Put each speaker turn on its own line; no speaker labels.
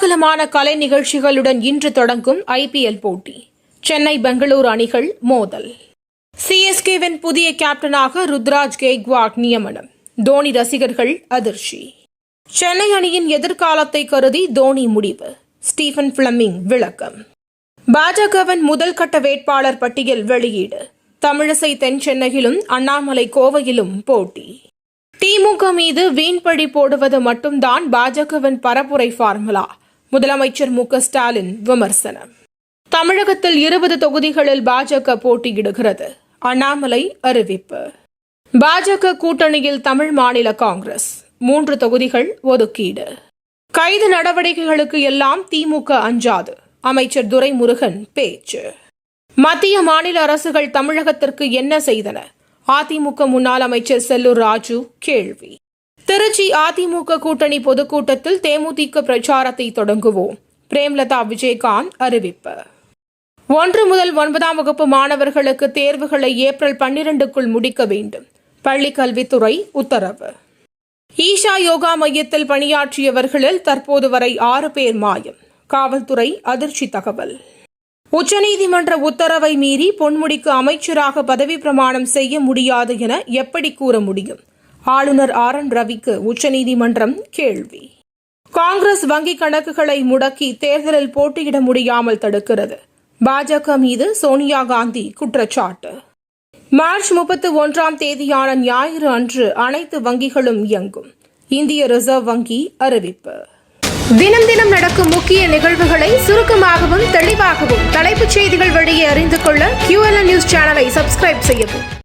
கோலாகலமான கலை நிகழ்ச்சிகளுடன் இன்று தொடங்கும் ஐபிஎல் போட்டி. சென்னை பெங்களூரு அணிகள் மோதல். சிஎஸ்கேவின் புதிய கேப்டனாக ருத்ராஜ் கெய்க்வாட் நியமனம். தோனி ரசிகர்கள் அதிர்ச்சி. சென்னை அணியின் எதிர்காலத்தை கருதி தோனி முடிவு. ஸ்டீபன் பிளமிங் விளக்கம். பாஜகவின் முதல் கட்ட வேட்பாளர் பட்டியல் வெளியீடு. தமிழிசை தென் சென்னையிலும் அண்ணாமலை கோவையிலும் போட்டி. திமுக மீது வீண்பழி போடுவது மட்டும்தான் பாஜகவின் பரப்புரை ஃபார்முலா. முதலமைச்சர் மு.க.ஸ்டாலின் விமர்சனம். தமிழகத்தில் 20 தொகுதிகளில் பாஜக போட்டியிடுகிறது. அண்ணாமலை அறிவிப்பு. பாஜக கூட்டணியில் தமிழ் மாநில காங்கிரஸ் 3 தொகுதிகள் ஒதுக்கீடு. கைது நடவடிக்கைகளுக்கு எல்லாம் திமுக அஞ்சாது. அமைச்சர் துரைமுருகன் பேச்சு. மத்திய மாநில அரசுகள் தமிழகத்திற்கு என்ன செய்தன? அதிமுக முன்னாள் அமைச்சர் செல்லூர் ராஜு கேள்வி. திருச்சி அதிமுக கூட்டணி பொதுக்கூட்டத்தில் தேமுதிக பிரச்சாரத்தை தொடங்குவோம். பிரேமலதா விஜயகாந்த் அறிவிப்பு. 1 முதல் 9ஆம் வகுப்பு மாணவர்களுக்கு தேர்வுகளை ஏப்ரல் 12க்குள் முடிக்க வேண்டும். பள்ளிக் கல்வித்துறை உத்தரவு. ஈஷா யோகா மையத்தில் பணியாற்றியவர்களில் தற்போது வரை 6 பேர் மாயம். காவல்துறை அதிர்ச்சி தகவல். உச்சநீதிமன்ற உத்தரவை மீறி பொன்முடிக்கு அமைச்சராக பதவி பிரமாணம் செய்ய முடியாது என எப்படி கூற முடியும்? ஆளுநர் ஆர்.என். ரவிக்கு உச்சநீதிமன்றம் கேள்வி. காங்கிரஸ் வங்கிக் கணக்குகளை முடக்கி தேர்தலில் போட்டியிட முடியாமல் தடுக்கிறது. பாஜக மீது சோனியா காந்தி குற்றச்சாட்டு. மார்ச் 31ஆம் தேதியான ஞாயிறு அன்று அனைத்து வங்கிகளும் இயங்கும். இந்திய ரிசர்வ் வங்கி அறிவிப்பு. தினம் தினம் நடக்கும் முக்கிய நிகழ்வுகளை சுருக்கமாகவும் தெளிவாகவும் தலைப்புச் செய்திகள் வழியே அறிந்து கொள்ள QLN நியூஸ் சேனலை சப்ஸ்கிரைப் செய்யவும்.